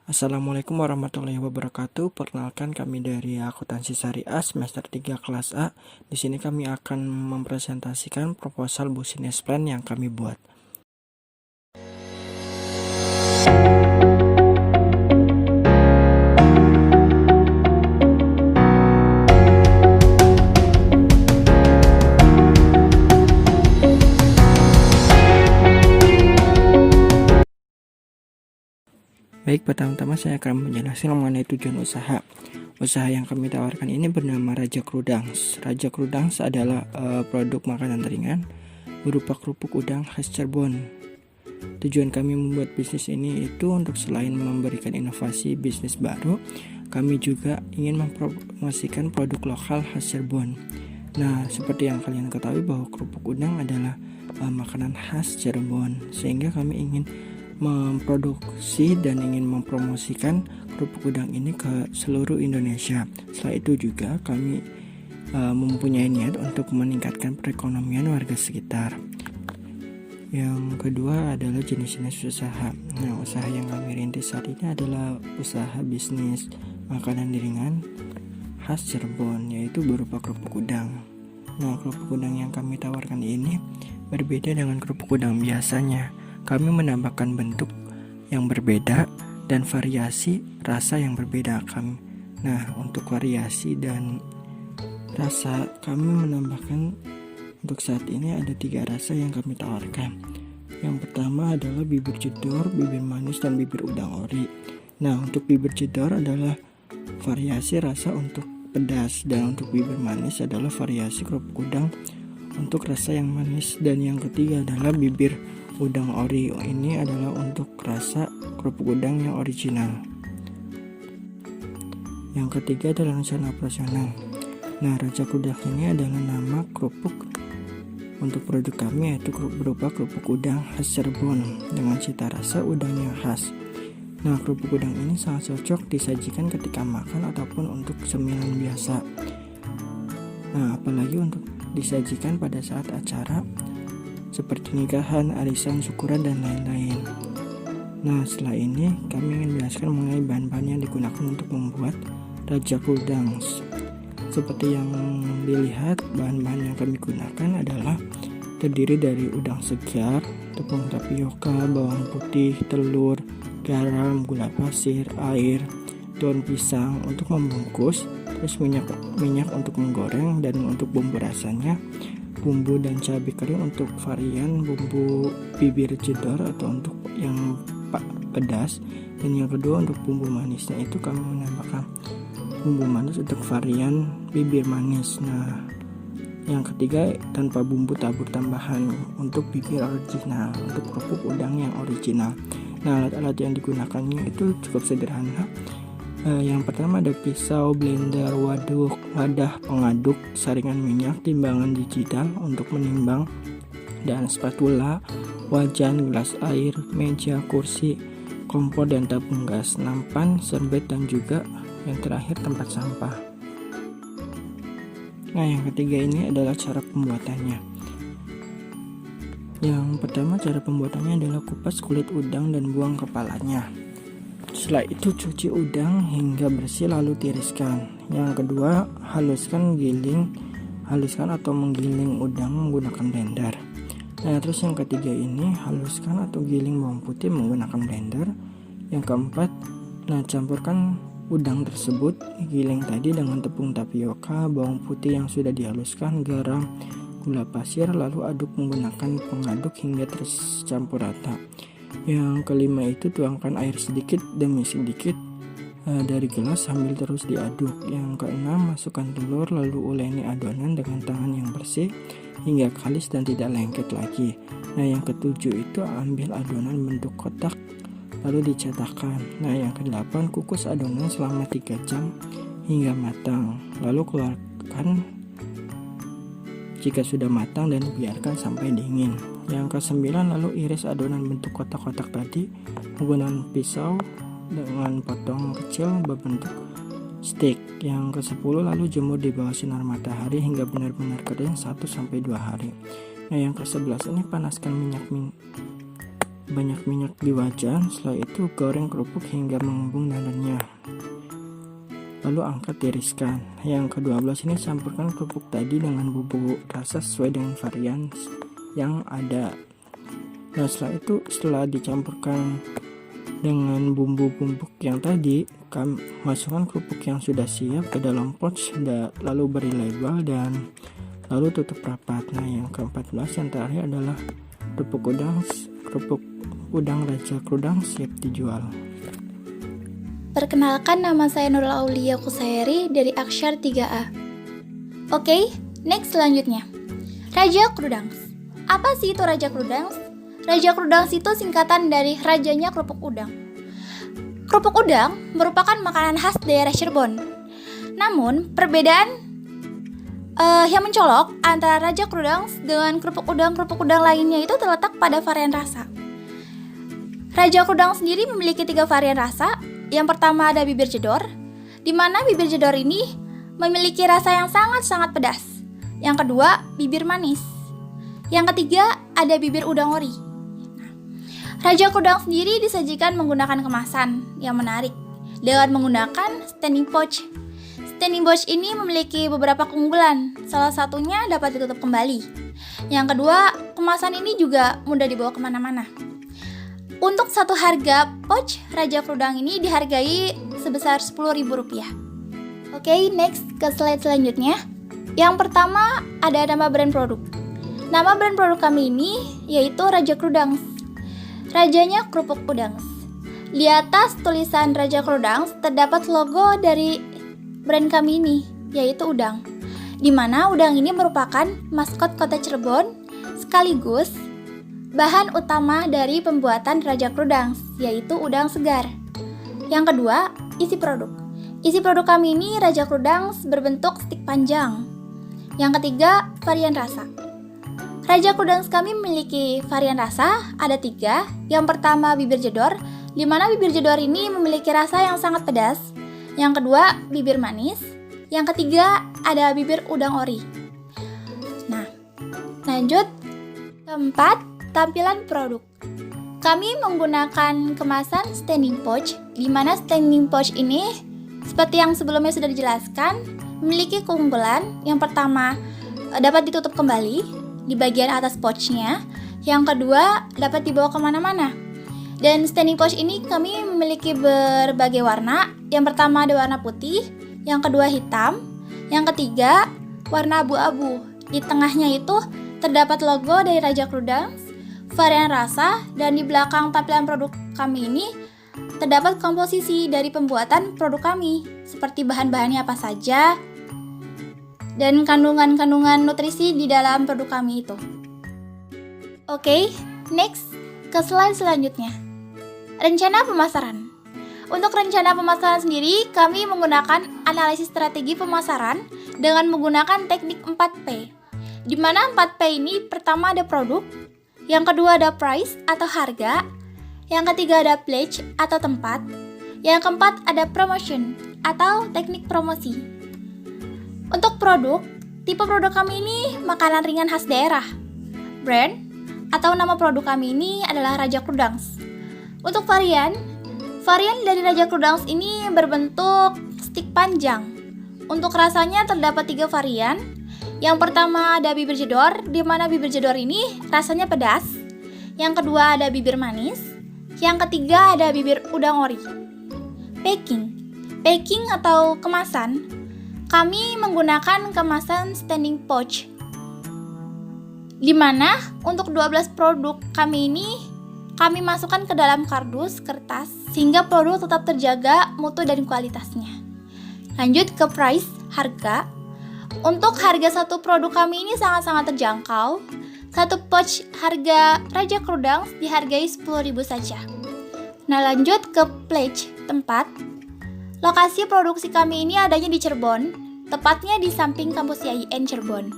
Assalamualaikum warahmatullahi wabarakatuh. Perkenalkan kami dari Akuntansi Syariah semester 3 kelas A. Di sini kami akan mempresentasikan proposal business plan yang kami buat. Baik, pertama-tama saya akan menjelaskan mengenai tujuan usaha. Usaha yang kami tawarkan ini bernama Raja Krudangs. Raja Krudangs adalah produk makanan ringan berupa kerupuk udang khas Cirebon. Tujuan kami membuat bisnis ini itu untuk selain memberikan inovasi bisnis baru, kami juga ingin mempromosikan produk lokal khas Cirebon. Nah, seperti yang kalian ketahui bahwa kerupuk udang adalah makanan khas Cirebon, sehingga kami ingin memproduksi dan ingin mempromosikan kerupuk udang ini ke seluruh Indonesia. Setelah itu juga kami mempunyai niat untuk meningkatkan perekonomian warga sekitar. Yang kedua adalah jenis-jenis usaha. Nah, usaha yang kami rintis saat ini adalah usaha bisnis makanan ringan khas Cirebon, yaitu berupa kerupuk udang. Nah, kerupuk udang yang kami tawarkan ini berbeda dengan kerupuk udang biasanya. Kami menambahkan bentuk yang berbeda dan variasi rasa yang berbeda kami. Nah, untuk variasi dan rasa kami menambahkan untuk saat ini ada 3 rasa yang kami tawarkan. Yang pertama adalah bibir jedor, bibir manis, dan bibir udang ori. Nah, untuk bibir jedor adalah variasi rasa untuk pedas, dan untuk bibir manis adalah variasi kerupuk udang untuk rasa yang manis. Dan yang ketiga adalah bibir udang ori. Ini adalah untuk rasa kerupuk udang yang original. Yang ketiga adalah rencana operasional. Nah, Raja Krudangs ini adalah nama kerupuk untuk produk kami, yaitu berupa kerupuk udang khas Cirebon dengan cita rasa udang yang khas. Nah, kerupuk udang ini sangat cocok disajikan ketika makan ataupun untuk cemilan biasa. Nah, apalagi untuk disajikan pada saat acara seperti nikahan, arisan, syukuran, dan lain-lain. Nah, setelah ini kami ingin menjelaskan mengenai bahan-bahan yang digunakan untuk membuat Raja Krudangs. Seperti yang dilihat, bahan-bahan yang kami gunakan adalah terdiri dari udang segar, tepung tapioka, bawang putih, telur, garam, gula pasir, air, daun pisang untuk membungkus, terus minyak untuk menggoreng, dan untuk bumbu rasanya bumbu dan cabai kering untuk varian bumbu bibir jedor atau untuk yang pedas. Dan yang kedua untuk bumbu manisnya itu kami menambahkan bumbu manis untuk varian bibir manis. Nah, yang ketiga tanpa bumbu tabur tambahan untuk bibir original, untuk kerupuk udang yang original. Nah, alat-alat yang digunakannya itu cukup sederhana. Yang pertama ada pisau, blender, wadah pengaduk, saringan minyak, timbangan digital untuk menimbang, dan spatula, wajan, gelas air, meja, kursi, kompor dan tabung gas, nampan, serbet, dan juga yang terakhir tempat sampah. Nah, yang ketiga ini adalah cara pembuatannya. Yang pertama cara pembuatannya adalah kupas kulit udang dan buang kepalanya. Setelah itu cuci udang hingga bersih lalu tiriskan. Yang kedua, haluskan atau menggiling udang menggunakan blender. Nah, terus yang ketiga ini haluskan atau giling bawang putih menggunakan blender. Yang keempat, campurkan udang tersebut giling tadi dengan tepung tapioka, bawang putih yang sudah dihaluskan, garam, gula pasir, lalu aduk menggunakan pengaduk hingga tercampur rata. Yang kelima itu tuangkan air sedikit demi sedikit dari gelas sambil terus diaduk. Yang keenam, masukkan telur lalu uleni adonan dengan tangan yang bersih hingga kalis dan tidak lengket lagi. Nah, yang ketujuh itu ambil adonan bentuk kotak lalu dicetakkan. Nah, yang kedelapan, kukus adonan selama 3 jam hingga matang, lalu keluarkan jika sudah matang dan biarkan sampai dingin. Yang ke-9, lalu iris adonan bentuk kotak-kotak tadi menggunakan pisau dengan potong kecil berbentuk stick. Yang ke-10, lalu jemur di bawah sinar matahari hingga benar-benar kering 1-2 hari. Nah, yang ke-11 ini panaskan minyak banyak minyak di wajan. Setelah itu goreng kerupuk hingga mengembung dalamnya. Lalu angkat tiriskan. Yang ke-12 ini campurkan kerupuk tadi dengan bumbu rasa sesuai dengan varian yang ada. Nah, setelah dicampurkan dengan bumbu-bumbu yang tadi, masukkan kerupuk yang sudah siap ke dalam pouch, lalu beri label dan lalu tutup rapat. Nah, yang ke-14 yang terakhir adalah kerupuk udang Raja Krudang siap dijual. Perkenalkan, nama saya Nurul Aulia Kusairi dari Aksyar 3A. Oke, next selanjutnya. Raja Krudang. Apa sih itu Raja Krudang? Raja Krudang itu singkatan dari rajanya kerupuk udang. Kerupuk udang merupakan makanan khas daerah Cirebon. Namun, perbedaan yang mencolok antara Raja Krudang dengan kerupuk udang lainnya itu terletak pada varian rasa. Raja Krudang sendiri memiliki 3 varian rasa. Yang pertama ada bibir jedor, di mana bibir jedor ini memiliki rasa yang sangat-sangat pedas. Yang kedua, bibir manis. Yang ketiga, ada bibir udang ori. Raja Krudang sendiri disajikan menggunakan kemasan yang menarik dengan menggunakan standing pouch. Standing pouch ini memiliki beberapa keunggulan, salah satunya dapat ditutup kembali. Yang kedua, kemasan ini juga mudah dibawa kemana-mana. Untuk satu harga pouch Raja Krudang ini dihargai sebesar Rp10.000. Oke, next ke slide selanjutnya. Yang pertama ada nama brand produk. Nama brand produk kami ini yaitu Raja Krudang. Rajanya kerupuk udang. Di atas tulisan Raja Krudang terdapat logo dari brand kami ini, yaitu udang. Di mana udang ini merupakan maskot kota Cirebon sekaligus bahan utama dari pembuatan Raja Krudang, yaitu udang segar. Yang kedua, isi produk. Isi produk kami ini Raja Krudang berbentuk stik panjang. Yang ketiga, varian rasa. Raja Krudang kami memiliki varian rasa, ada 3. Yang pertama, bibir jedor, di mana bibir jedor ini memiliki rasa yang sangat pedas. Yang kedua, bibir manis. Yang ketiga, ada bibir udang ori. Nah, lanjut. Keempat, tampilan produk. Kami menggunakan kemasan standing pouch, di mana standing pouch ini seperti yang sebelumnya sudah dijelaskan, memiliki keunggulan. Yang pertama, dapat ditutup kembali di bagian atas pouchnya. Yang kedua, dapat dibawa kemana-mana. Dan standing pouch ini kami memiliki berbagai warna. Yang pertama ada warna putih, yang kedua hitam, yang ketiga warna abu-abu. Di tengahnya itu terdapat logo dari Raja Krudang, varian rasa, dan di belakang tampilan produk kami ini terdapat komposisi dari pembuatan produk kami, seperti bahan-bahannya apa saja dan kandungan-kandungan nutrisi di dalam produk kami itu. Oke, next ke slide selanjutnya. Rencana pemasaran. Untuk rencana pemasaran sendiri, kami menggunakan analisis strategi pemasaran dengan menggunakan teknik 4P. Di mana 4P ini pertama ada produk, yang kedua ada price atau harga, yang ketiga ada pledge atau tempat, yang keempat ada promotion atau teknik promosi. Untuk produk, tipe produk kami ini makanan ringan khas daerah. Brand atau nama produk kami ini adalah Raja Krudang. Untuk varian dari Raja Krudang ini berbentuk stik panjang. Untuk rasanya terdapat 3 varian. Yang pertama ada bibir jedor, di mana bibir jedor ini rasanya pedas. Yang kedua ada bibir manis. Yang ketiga ada bibir udang ori. Packing atau kemasan, kami menggunakan kemasan standing pouch. Di mana untuk 12 produk kami ini kami masukkan ke dalam kardus kertas sehingga produk tetap terjaga mutu dan kualitasnya. Lanjut ke price, harga. Untuk harga satu produk kami ini sangat-sangat terjangkau. Satu pouch harga Raja Krudang dihargai Rp10.000 saja. Nah, lanjut ke pledge, tempat. Lokasi produksi kami ini adanya di Cirebon, tepatnya di samping kampus IAIN Cirebon.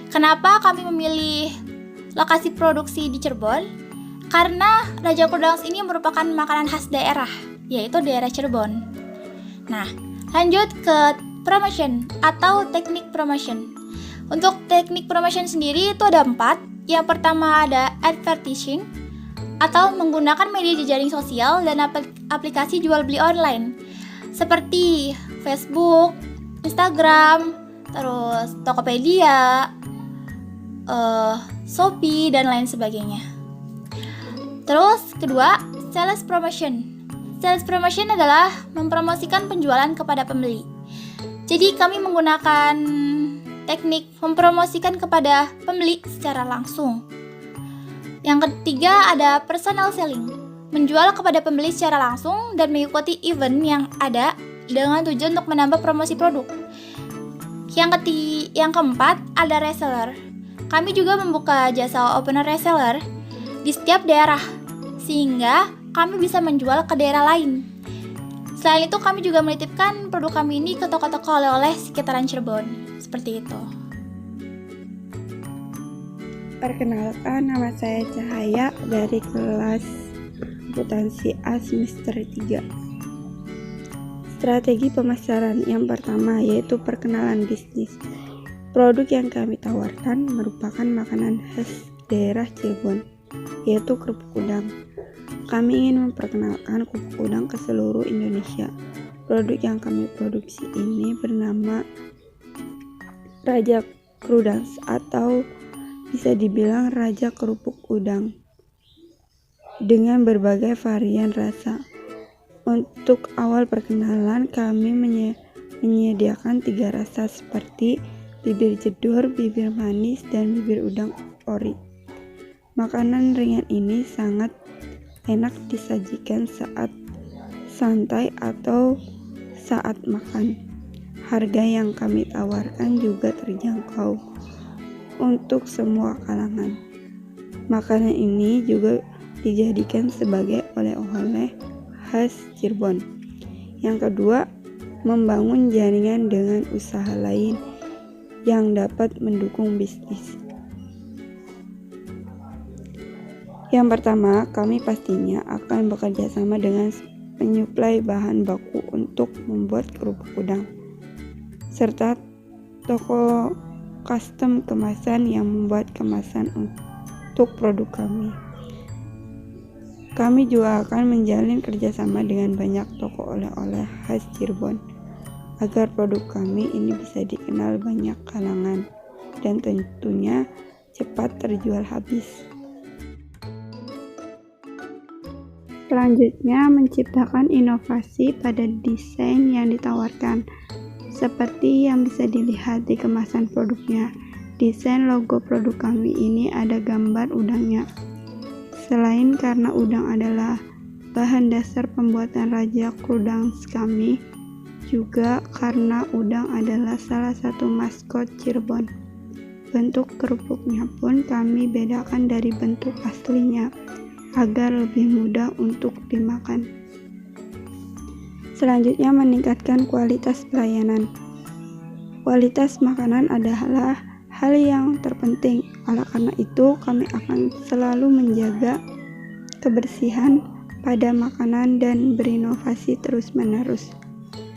Kenapa kami memilih lokasi produksi di Cirebon? Karena Raja Krudang ini merupakan makanan khas daerah, yaitu daerah Cirebon. Nah, lanjut ke promotion atau teknik promotion. Untuk teknik promotion sendiri itu ada 4. Yang pertama ada advertising. atau menggunakan media jejaring sosial dan aplikasi jual beli online seperti Facebook, Instagram, terus Tokopedia, Shopee, dan lain sebagainya. Terus kedua, sales promotion. Sales promotion adalah mempromosikan penjualan kepada pembeli. Jadi kami menggunakan teknik mempromosikan kepada pembeli secara langsung. Yang ketiga ada personal selling, menjual kepada pembeli secara langsung dan mengikuti event yang ada dengan tujuan untuk menambah promosi produk. Yang keempat ada reseller. Kami juga membuka jasa opener reseller di setiap daerah, sehingga kami bisa menjual ke daerah lain. Selain itu, kami juga menitipkan produk kami ini ke toko-toko oleh-oleh sekitaran Cirebon. Seperti itu. Perkenalkan, nama saya Cahaya dari kelas akuntansi A semester 3. Strategi pemasaran yang pertama yaitu perkenalan bisnis. Produk yang kami tawarkan merupakan makanan khas daerah Cirebon, yaitu kerupuk udang. Kami ingin memperkenalkan kerupuk udang ke seluruh Indonesia. Produk yang kami produksi ini bernama Raja Krudans atau bisa dibilang Raja Kerupuk Udang dengan berbagai varian rasa. Untuk awal perkenalan kami menyediakan 3 rasa seperti bibir jedor, bibir manis, dan bibir udang ori. Makanan ringan ini sangat enak disajikan saat santai atau saat makan. Harga yang kami tawarkan juga terjangkau untuk semua kalangan. Makanan ini juga dijadikan sebagai oleh-oleh khas Cirebon. Yang kedua, membangun jaringan dengan usaha lain yang dapat mendukung bisnis. Yang pertama, kami pastinya akan bekerja sama dengan penyuplai bahan baku untuk membuat kerupuk udang, serta toko custom kemasan yang membuat kemasan untuk produk kami. Kami juga akan menjalin kerjasama dengan banyak toko oleh-oleh khas Cirebon, agar produk kami ini bisa dikenal banyak kalangan dan tentunya cepat terjual habis. Selanjutnya, menciptakan inovasi pada desain yang ditawarkan. Seperti yang bisa dilihat di kemasan produknya, desain logo produk kami ini ada gambar udangnya. Selain karena udang adalah bahan dasar pembuatan Raja Krudans kami, juga karena udang adalah salah satu maskot Cirebon. Bentuk kerupuknya pun kami bedakan dari bentuk aslinya, agar lebih mudah untuk dimakan. Selanjutnya, meningkatkan kualitas pelayanan. Kualitas makanan adalah hal yang terpenting. Oleh karena itu, kami akan selalu menjaga kebersihan pada makanan dan berinovasi terus-menerus.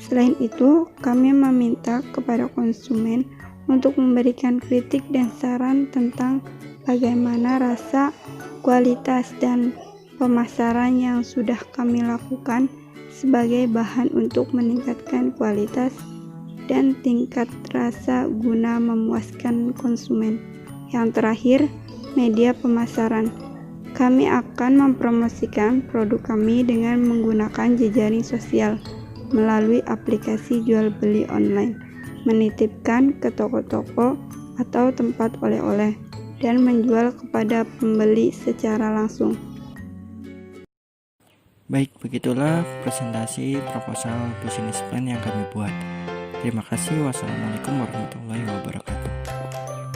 Selain itu, kami meminta kepada konsumen untuk memberikan kritik dan saran tentang bagaimana rasa, kualitas, dan pemasaran yang sudah kami lakukan sebagai bahan untuk meningkatkan kualitas dan tingkat rasa guna memuaskan konsumen. Yang terakhir, media pemasaran. Kami akan mempromosikan produk kami dengan menggunakan jejaring sosial melalui aplikasi jual beli online, menitipkan ke toko-toko atau tempat oleh-oleh, dan menjual kepada pembeli secara langsung. Baik, begitulah presentasi proposal business plan yang kami buat. Terima kasih. Wassalamualaikum warahmatullahi wabarakatuh.